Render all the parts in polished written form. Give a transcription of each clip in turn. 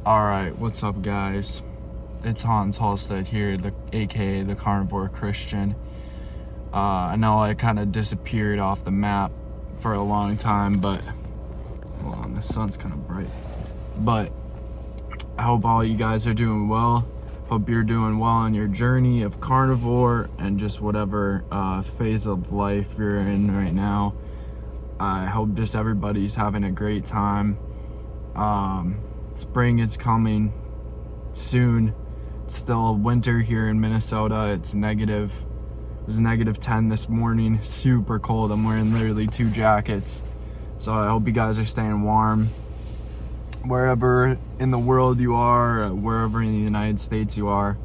Alright, what's up, guys? It's Hans Halstead here, aka the Carnivore Christian. I know I kind of disappeared off the map for a long time, but hold on, the sun's kind of bright. But I hope all you guys are doing well. Hope you're doing well on your journey of carnivore and just whatever phase of life you're in right now. I hope just everybody's having a great time. Spring is coming soon. It's still winter here in Minnesota. It was negative 10 this morning. Super cold. I'm wearing literally 2 jackets. So I hope you guys are staying warm wherever in the world you are, wherever in the United States you are.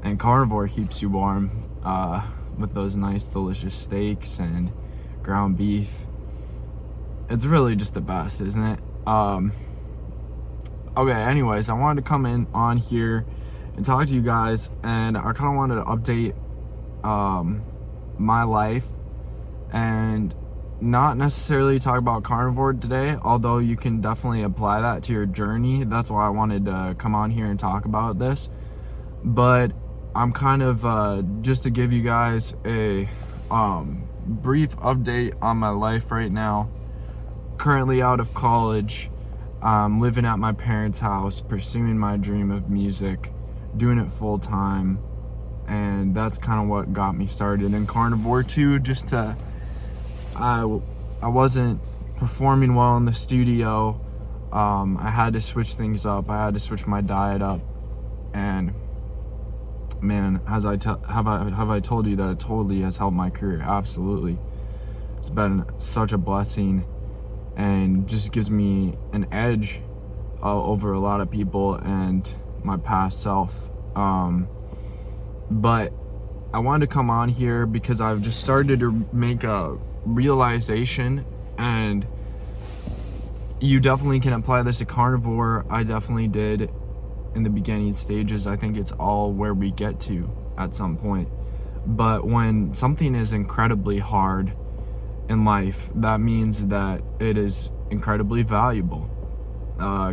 And carnivore keeps you warm with those nice delicious steaks and ground beef. It's really just the best, isn't it? Okay, anyways, I wanted to come in on here and talk to you guys, and I kind of wanted to update my life and not necessarily talk about carnivore today, although you can definitely apply that to your journey. That's why I wanted to come on here and talk about this. But I'm kind of just to give you guys a brief update on my life right now. Currently out of college, living at my parents' house, pursuing my dream of music, doing it full time, and that's kind of what got me started in carnivore too. I wasn't performing well in the studio. I had to switch things up. I had to switch my diet up, and man, have I told you that it totally has helped my career? Absolutely, it's been such a blessing. And just gives me an edge over a lot of people and my past self. But I wanted to come on here because I've just started to make a realization, and you definitely can apply this to carnivore. I definitely did in the beginning stages. I think it's all where we get to at some point. But when something is incredibly hard in life, that means that it is incredibly valuable.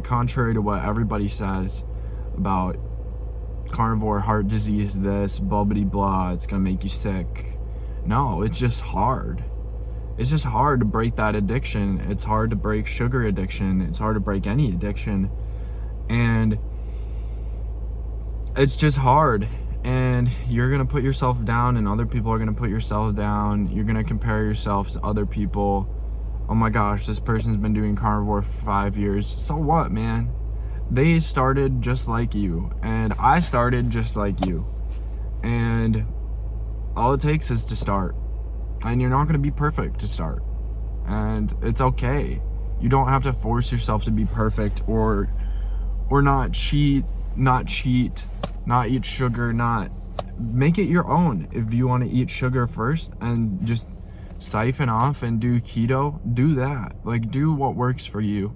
Contrary to what everybody says about carnivore heart disease, this bubbity blah, it's gonna make you sick. No, it's just hard. It's just hard to break that addiction. It's hard to break sugar addiction. It's hard to break any addiction. And it's just hard. And you're gonna put yourself down, and other people are gonna put yourself down. You're gonna compare yourself to other people. Oh my gosh, this person's been doing carnivore for 5 years. So what, man? They started just like you, and I started just like you. And all it takes is to start. And you're not gonna be perfect to start. And it's okay. You don't have to force yourself to be perfect or not cheat, not eat sugar, not make it your own. If you want to eat sugar first and just siphon off and do keto, do that. Like, do what works for you.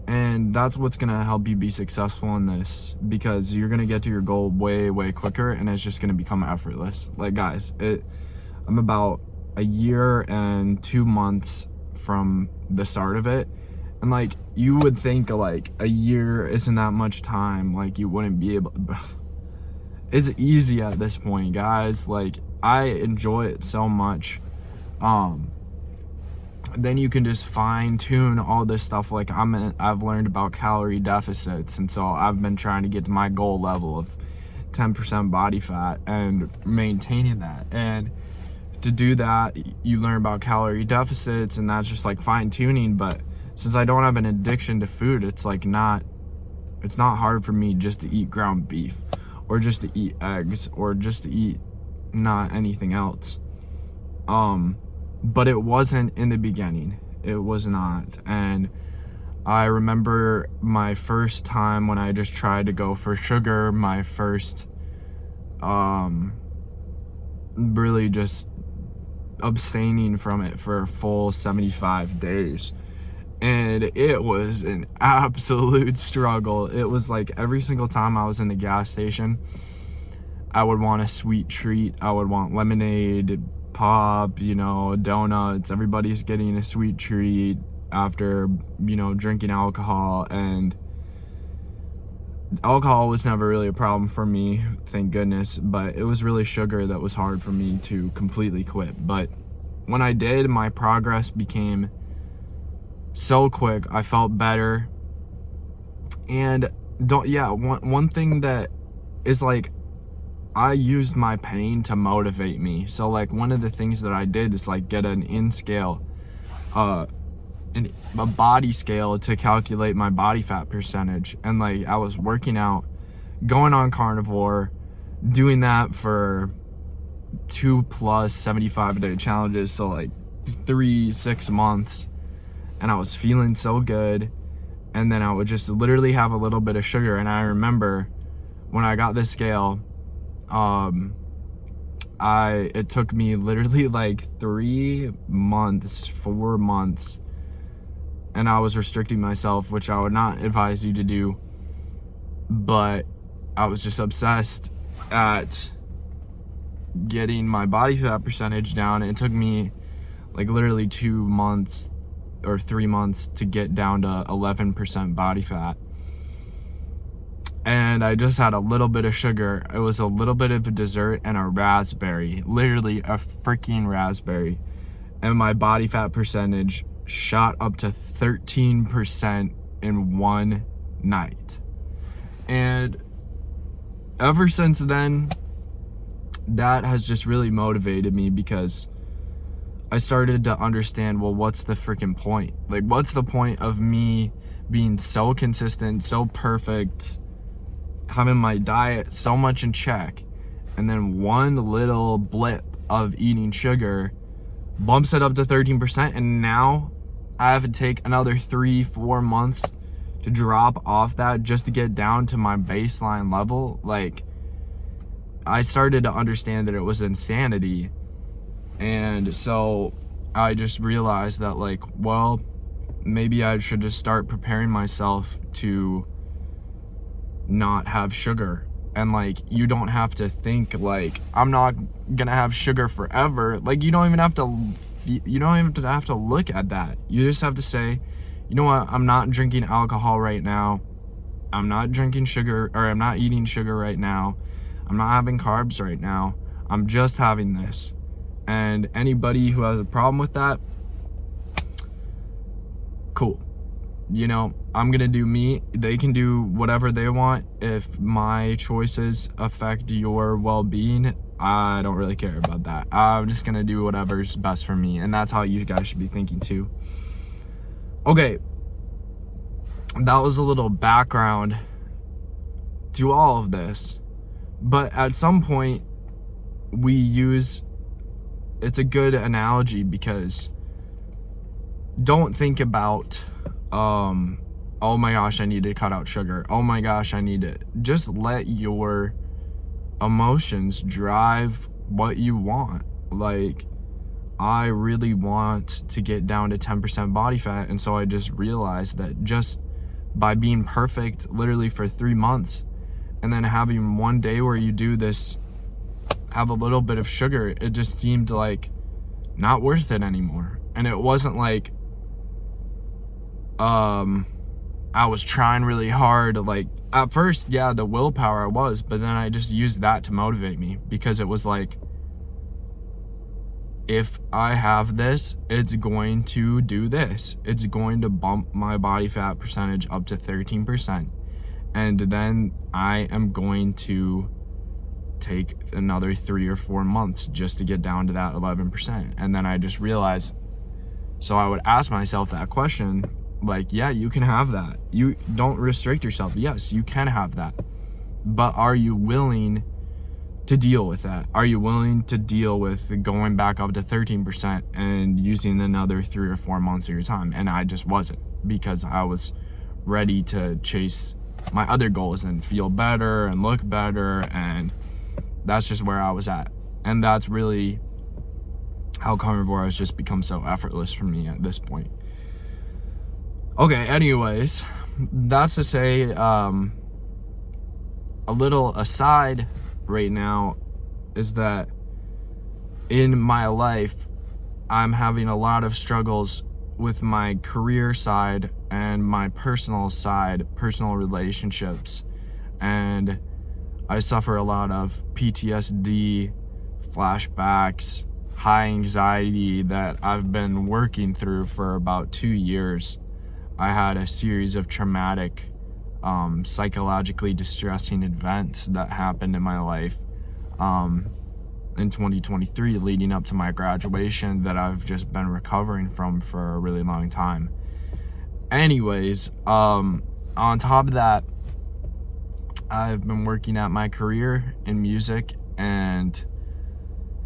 And that's what's gonna help you be successful in this, because you're gonna get to your goal way quicker, and it's just gonna become effortless. Like, guys, I'm about a year and 2 months from the start of it. And like, you would think like a year isn't that much time, like you wouldn't be able to. It's easy at this point, guys. Like, I enjoy it so much. Then you can just fine tune all this stuff. Like, I've learned about calorie deficits, and so I've been trying to get to my goal level of 10% body fat and maintaining that. And to do that, you learn about calorie deficits, and that's just like fine tuning. But since I don't have an addiction to food, it's not hard for me just to eat ground beef, or just to eat eggs, or just to eat not anything else. But it wasn't in the beginning. It was not. And I remember my first time when I just tried to go for sugar, my first really just abstaining from it for a full 75 days. And it was an absolute struggle. It was like every single time I was in the gas station, I would want a sweet treat. I would want lemonade, pop, donuts. Everybody's getting a sweet treat after, drinking alcohol. And alcohol was never really a problem for me, thank goodness, but it was really sugar that was hard for me to completely quit. But when I did, my progress became so quick. I felt better. And one thing that is like, I used my pain to motivate me. So like one of the things that I did is like get an a body scale to calculate my body fat percentage. And like I was working out, going on Carnivore, doing that for 2+ 75-day challenges, so like 6 months, and I was feeling so good. And then I would just literally have a little bit of sugar. And I remember when I got this scale, it took me literally like 4 months, and I was restricting myself, which I would not advise you to do, but I was just obsessed at getting my body fat percentage down. It took me like literally 2 months or 3 months to get down to 11% body fat. And I just had a little bit of sugar. It was a little bit of a dessert and a raspberry, literally a freaking raspberry. And my body fat percentage shot up to 13% in one night. And ever since then, that has just really motivated me, because I started to understand, well, what's the freaking point? Like, what's the point of me being so consistent, so perfect, having my diet so much in check, and then one little blip of eating sugar bumps it up to 13%, and now I have to take another 3-4 months to drop off that just to get down to my baseline level. Like, I started to understand that it was insanity. And so I just realized that, like, well, maybe I should just start preparing myself to not have sugar. And like, you don't have to think like, I'm not gonna have sugar forever. Like, you don't even have to look at that. You just have to say, you know what, I'm not drinking alcohol right now, I'm not drinking sugar, or I'm not eating sugar right now, I'm not having carbs right now, I'm just having this. And anybody who has a problem with that, cool. You know, I'm gonna do me. They can do whatever they want. If my choices affect your well-being, I don't really care about that. I'm just gonna do whatever's best for me, and that's how you guys should be thinking too. Okay, that was a little background to all of this, but at some point it's a good analogy, because don't think about oh my gosh, I need to cut out sugar, oh my gosh, I need it. Just let your emotions drive what you want. Like, I really want to get down to 10% body fat, and so I just realized that just by being perfect literally for 3 months, and then having one day where you do this, have a little bit of sugar, it just seemed like not worth it anymore. And it wasn't like I was trying really hard. Like, at first, yeah, the willpower I was, but then I just used that to motivate me, because it was like, if I have this, it's going to do this. It's going to bump my body fat percentage up to 13%. And then I am going to take another 3 or 4 months just to get down to that 11%. And then I just realized, so I would ask myself that question, like, yeah, you can have that. You don't restrict yourself. Yes, you can have that. But are you willing to deal with that? Are you willing to deal with going back up to 13% and using another 3 or 4 months of your time? And I just wasn't, because I was ready to chase my other goals and feel better and look better, and that's just where I was at. And that's really how Carnivore has just become so effortless for me at this point. Okay, anyways, that's to say, a little aside right now is that in my life, I'm having a lot of struggles with my career side and my personal side, personal relationships. and I suffer a lot of PTSD, flashbacks, high anxiety that I've been working through for about 2 years. I had a series of traumatic, psychologically distressing events that happened in my life in 2023 leading up to my graduation that I've just been recovering from for a really long time. Anyways, on top of that, I've been working at my career in music and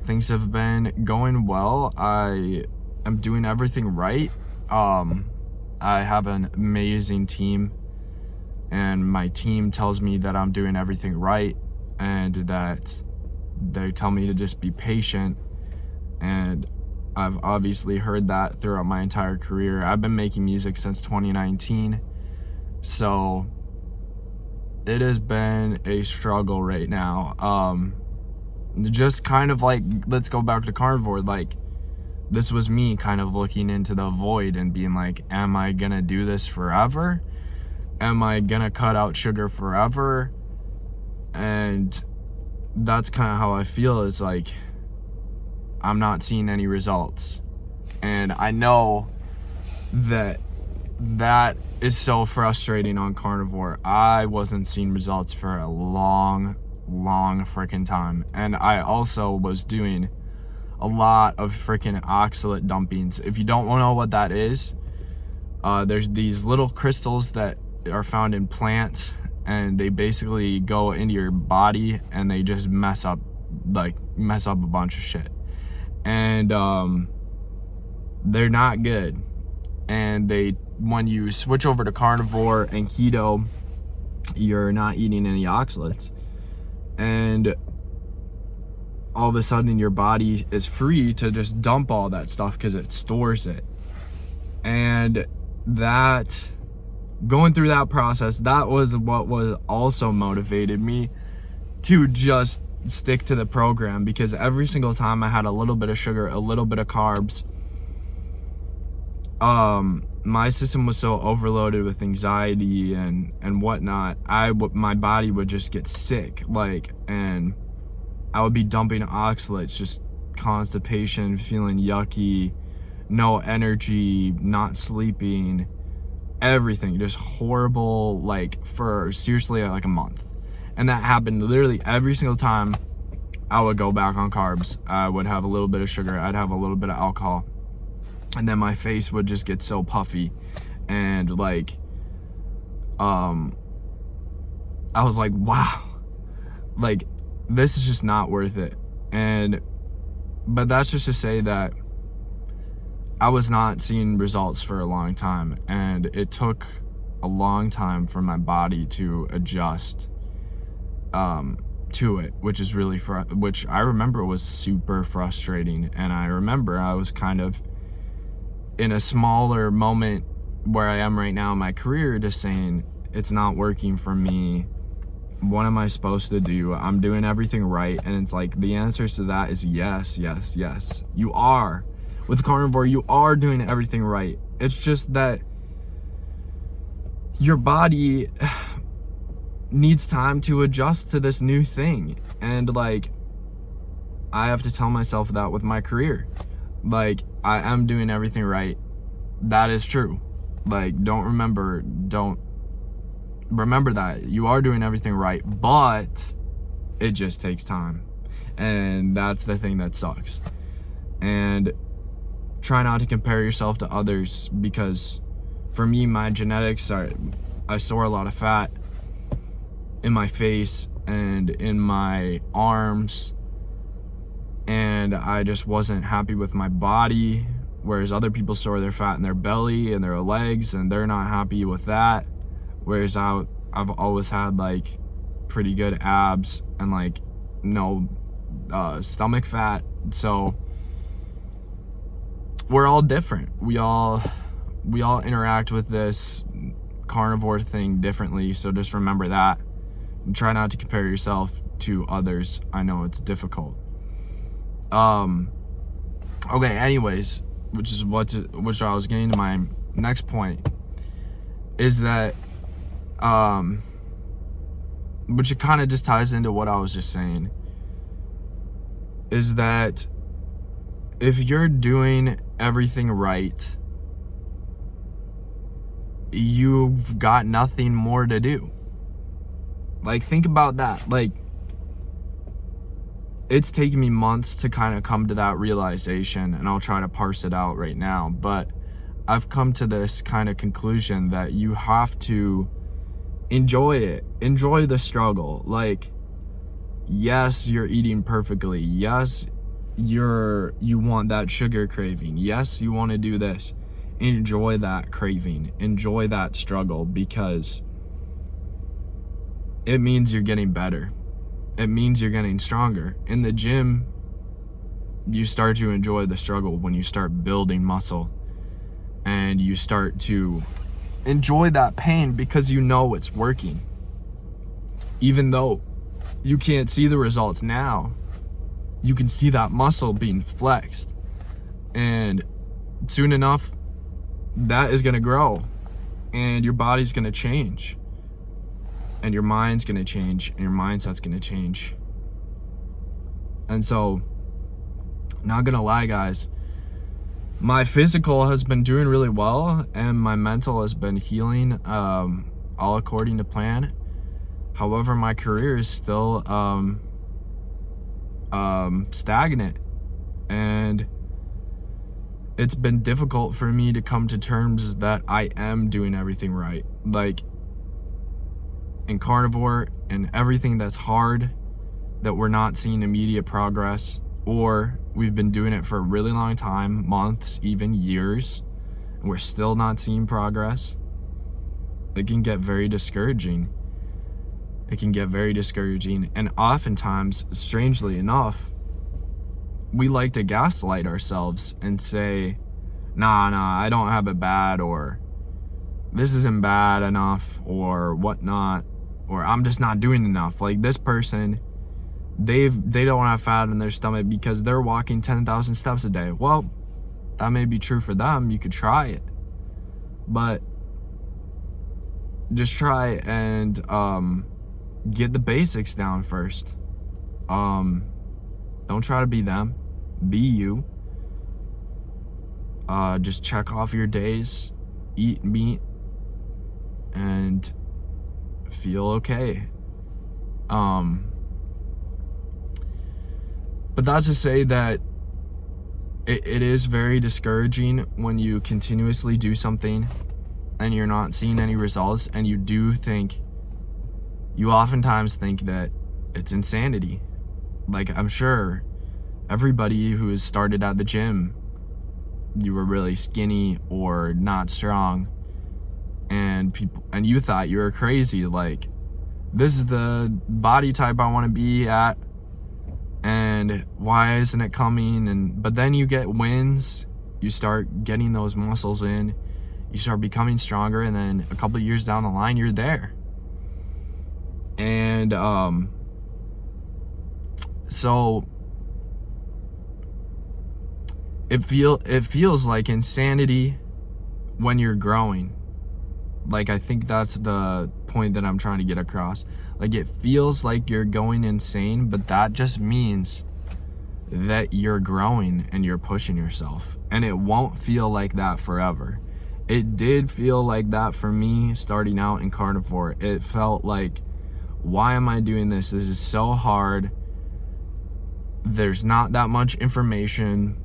things have been going well. I am doing everything right. I have an amazing team, and my team tells me that I'm doing everything right and that they tell me to just be patient, and I've obviously heard that throughout my entire career. I've been making music since 2019, so it has been a struggle right now. Just kind of like, let's go back to Carnivore, like this was me kind of looking into the void and being like, am I gonna do this forever? Am I gonna cut out sugar forever? And that's kind of how I feel. Is like I'm not seeing any results, and I know that is so frustrating on Carnivore. I wasn't seeing results for a long freaking time, and I also was doing a lot of freaking oxalate dumpings. If you don't know what that is, there's these little crystals that are found in plants, and they basically go into your body and they just mess up a bunch of shit, and they're not good. And when you switch over to Carnivore and keto, you're not eating any oxalates, and all of a sudden your body is free to just dump all that stuff because it stores it. And that, going through that process, that was what was also motivated me to just stick to the program, because every single time I had a little bit of sugar, a little bit of carbs, my system was so overloaded with anxiety and whatnot, my body would just get sick, and I would be dumping oxalates, just constipation, feeling yucky, no energy, not sleeping, everything just horrible, for seriously like a month. And that happened literally every single time I would go back on carbs. I would have a little bit of sugar, I'd have a little bit of alcohol, and then my face would just get so puffy, and I was like, wow, this is just not worth it. But that's just to say that I was not seeing results for a long time, and it took a long time for my body to adjust to it, which is really which I remember was super frustrating. And I remember I was kind of in a smaller moment where I am right now in my career, just saying, it's not working for me. What am I supposed to do? I'm doing everything right. And it's like, the answers to that is yes, yes, yes. You are. With Carnivore, you are doing everything right. It's just that your body needs time to adjust to this new thing. And I have to tell myself that with my career. I am doing everything right. That is true. Don't remember that you are doing everything right, but it just takes time. And that's the thing that sucks. And try not to compare yourself to others, because for me, my genetics I store a lot of fat in my face and in my arms, and I just wasn't happy with my body, whereas other people store their fat in their belly and their legs, and they're not happy with that, whereas I've always had pretty good abs and no stomach fat. So we're all different. We all interact with this Carnivore thing differently, so just remember that. And try not to compare yourself to others. I know it's difficult. Okay, anyways, which I was getting to my next point, is that which it kind of just ties into what I was just saying, is that if you're doing everything right, you've got nothing more to do. Like, think about that. Like, it's taken me months to kind of come to that realization, and I'll try to parse it out right now, but I've come to this kind of conclusion that you have to enjoy it. Enjoy the struggle. Like, yes, you're eating perfectly. Yes, you want that sugar craving. Yes, you want to do this. Enjoy that craving. Enjoy that struggle, because it means you're getting better. It means you're getting stronger. In the gym, you start to enjoy the struggle when you start building muscle, and you start to enjoy that pain because you know it's working. Even though you can't see the results now, you can see that muscle being flexed, and soon enough that is going to grow, and your body's going to change, and your mind's going to change, and your mindset's going to change. And so, not going to lie, guys, my physical has been doing really well, and my mental has been healing, all according to plan. However, my career is still stagnant, and it's been difficult for me to come to terms that I am doing everything right. Like, in Carnivore and everything that's hard, that we're not seeing immediate progress, or we've been doing it for a really long time, months, even years, and we're still not seeing progress. It can get very discouraging. It can get very discouraging, and oftentimes, strangely enough, we like to gaslight ourselves and say, nah, I don't have it bad, or this isn't bad enough, or whatnot, or I'm just not doing enough. Like, this person, they don't have fat in their stomach because they're walking 10,000 steps a day. Well, that may be true for them. You could try it, but just try and get the basics down first. Don't try to be them. Be you. Just check off your days, eat meat, and feel okay. But that's to say that it is very discouraging when you continuously do something and you're not seeing any results, and you oftentimes think that it's insanity. Like, I'm sure everybody who has started at the gym, you were really skinny or not strong, and you thought you were crazy. Like, this is the body type I want to be at, and why isn't it coming? But then you get wins, you start getting those muscles in, you start becoming stronger, and then a couple of years down the line, you're there. And so it feels like insanity when you're growing. Like, I think that's the point that I'm trying to get across. Like, it feels like you're going insane, but that just means that you're growing and you're pushing yourself. And it won't feel like that forever. It did feel like that for me starting out in Carnivore. It felt like, why am I doing this? This is so hard. There's not that much information.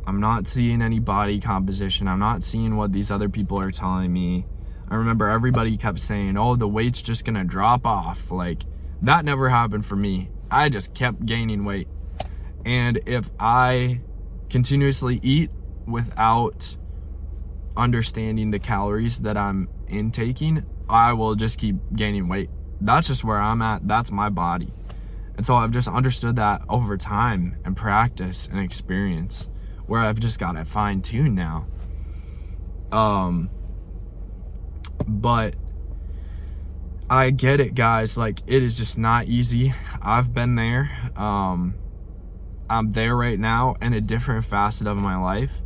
I'm not seeing any body composition. I'm not seeing what these other people are telling me. I remember everybody kept saying, oh, the weight's just gonna drop off. Like, that never happened for me. I just kept gaining weight. And if I continuously eat without understanding the calories that I'm intaking, I will just keep gaining weight. That's just where I'm at. That's my body. And so I've just understood that over time and practice and experience, where I've just got it fine-tuned now. But I get it, guys. Like, it is just not easy. I've been there. I'm there right now in a different facet of my life,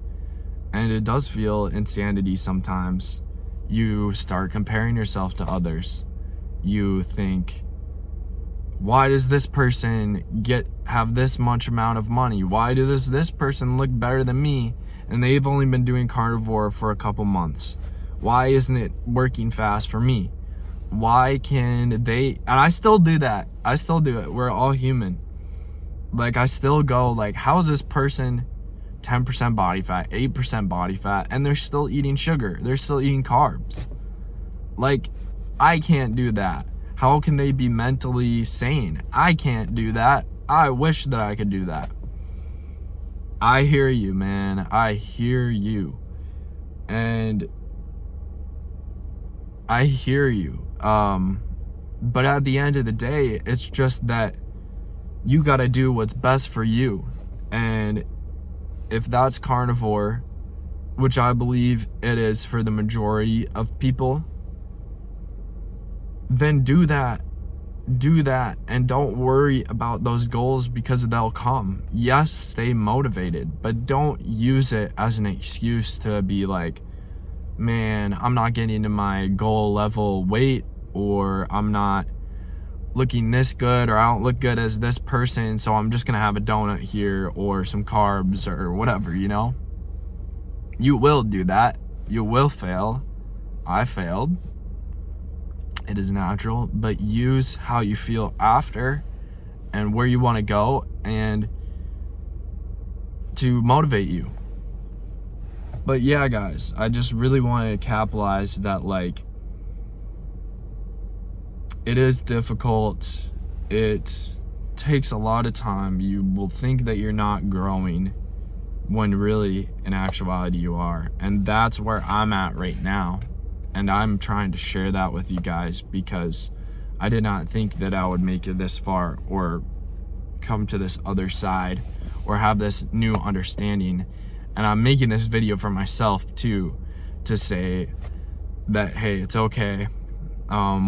and it does feel insanity sometimes. You start comparing yourself to others. You think, Why does this person have this much amount of money? Why does this person look better than me and they've only been doing carnivore for a couple months? Why isn't it working fast for me? Why can they? And I still do that. I still do it. We're all human. Like, I still go like, how is this person 10% body fat, 8% body fat, and they're still eating sugar? They're still eating carbs. Like, I can't do that. How can they be mentally sane? I can't do that. I wish that I could do that. I hear you, man. I hear you. And I hear you. But at the end of the day, it's just that you got to do what's best for you. And if that's carnivore, which I believe it is for the majority of people, then do that. Do that, and don't worry about those goals because they'll come. Yes, stay motivated, but don't use it as an excuse to be like, man, I'm not getting to my goal level weight, or I'm not looking this good, or I don't look good as this person, so I'm just gonna have a donut here or some carbs or whatever, you know? You will do that. You will fail. I failed. It is natural, but use how you feel after and where you want to go and to motivate you. But yeah, guys, I just really wanted to capitalize that, like, it is difficult. It takes a lot of time. You will think that you're not growing when really in actuality you are. And that's where I'm at right now. And I'm trying to share that with you guys because I did not think that I would make it this far or come to this other side or have this new understanding. And I'm making this video for myself too, to say that, hey, it's okay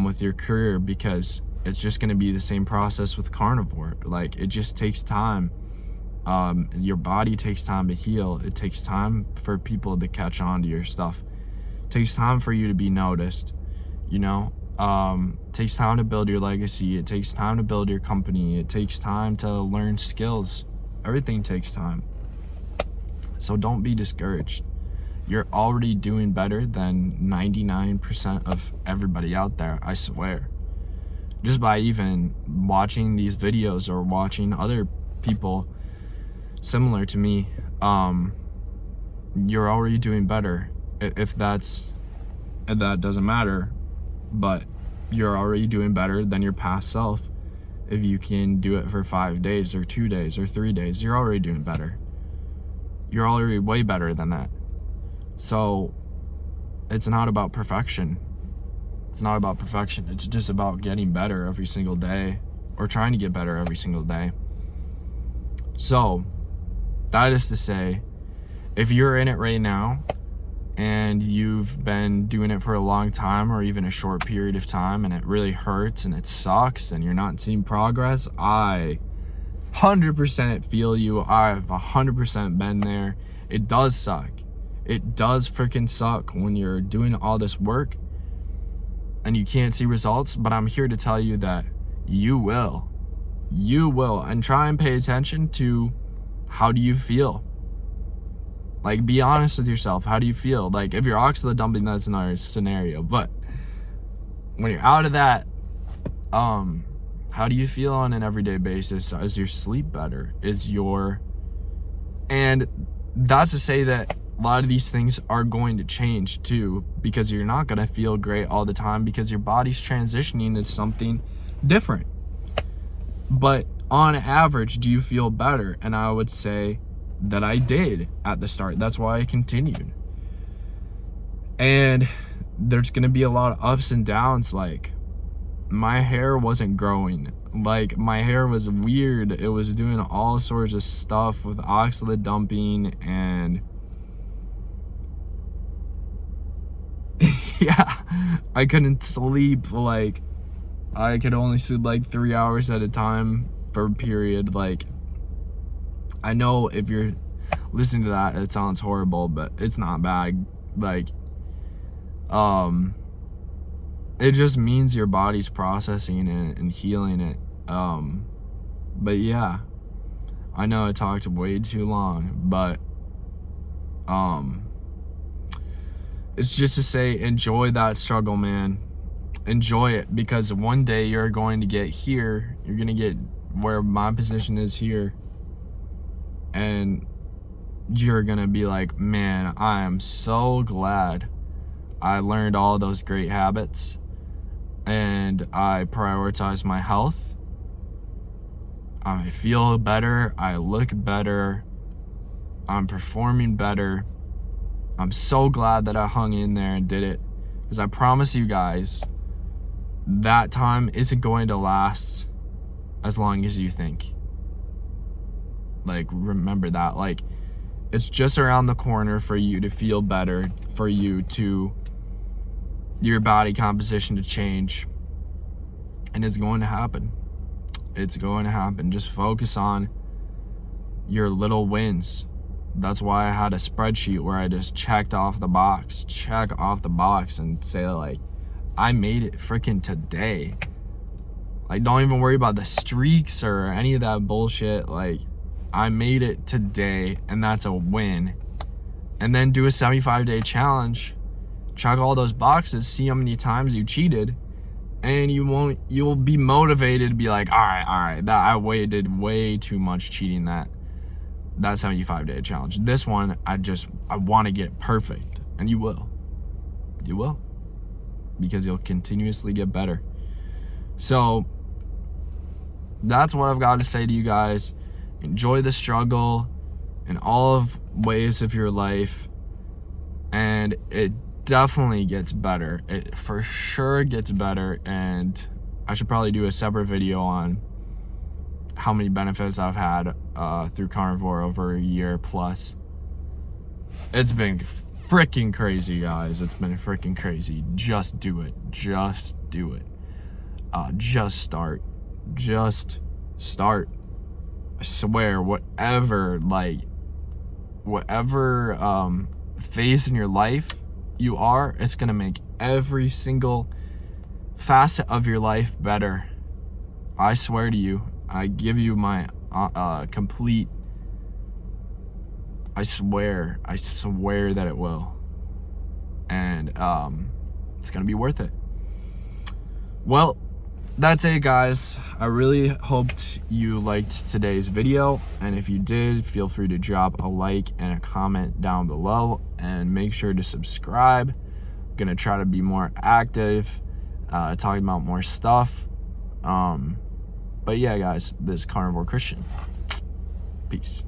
with your career, because it's just going to be the same process with carnivore. Like, it just takes time. Your body takes time to heal. It takes time for people to catch on to your stuff. It takes time for you to be noticed, you know? It takes time to build your legacy. It takes time to build your company. It takes time to learn skills. Everything takes time. So don't be discouraged. You're already doing better than 99% of everybody out there, I swear. Just by even watching these videos or watching other people similar to me, you're already doing better. If that doesn't matter, but you're already doing better than your past self. If you can do it for 5 days or 2 days or 3 days, you're already doing better. You're already way better than that. So it's not about perfection. It's not about perfection. It's just about getting better every single day, or trying to get better every single day. So that is to say, if you're in it right now and you've been doing it for a long time or even a short period of time, and it really hurts and it sucks and you're not seeing progress, I 100% feel you. I've 100% been there. It does suck. It does freaking suck when you're doing all this work and you can't see results, but I'm here to tell you that you will. You will. And try and pay attention to, how do you feel? Like, be honest with yourself. How do you feel? Like, if you're oxalate dumping, that's another scenario. But when you're out of that, how do you feel on an everyday basis? Is your sleep better? And that's to say that a lot of these things are going to change too, because you're not going to feel great all the time because your body's transitioning to something different. But on average, do you feel better? And I would say that I did at the start. That's why I continued. And there's going to be a lot of ups and downs. Like, my hair wasn't growing. Like, my hair was weird. It was doing all sorts of stuff with oxalate dumping, and yeah, I couldn't sleep. Like, I could only sleep like 3 hours at a time for a period. Like, I know if you're listening to that, it sounds horrible, but it's not bad. Like, it just means your body's processing it and healing it. But yeah, I know I talked way too long, but it's just to say, enjoy that struggle, man. Enjoy it, because one day you're going to get here. You're going to get where my position is here, and you're going to be like, man, I am so glad I learned all those great habits and I prioritize my health. I feel better, I look better, I'm performing better. I'm so glad that I hung in there and did it, because I promise you guys, that time isn't going to last as long as you think. Like, remember that. Like, it's just around the corner for you to feel better, for you to, your body composition to change. And it's going to happen. It's going to happen. Just focus on your little wins. That's why I had a spreadsheet where I just check off the box and say, like, I made it freaking today. Like, don't even worry about the streaks or any of that bullshit. Like, I made it today, and that's a win. And then do a 75-day challenge. Check all those boxes, see how many times you cheated, and you'll be motivated to be like, all right, that I did way too much cheating that 75-day challenge. This one, I want to get it perfect, and you will, because you'll continuously get better. So that's what I've got to say to you guys. Enjoy the struggle in all of ways of your life, and it definitely gets better. It for sure gets better, and I should probably do a separate video on how many benefits I've had through Carnivore over a year plus. It's been freaking crazy, guys. It's been freaking crazy. Just do it. Just do it. Just start. I swear, whatever phase in your life you are, it's gonna make every single facet of your life better. I swear to you. I give you my complete. I swear that it will, and it's gonna be worth it. Well, that's it, guys. I really hoped you liked today's video, and if you did, feel free to drop a like and a comment down below, and make sure to subscribe. I'm gonna try to be more active, talking about more stuff. But yeah, guys, this is Carnivore Christian. Peace.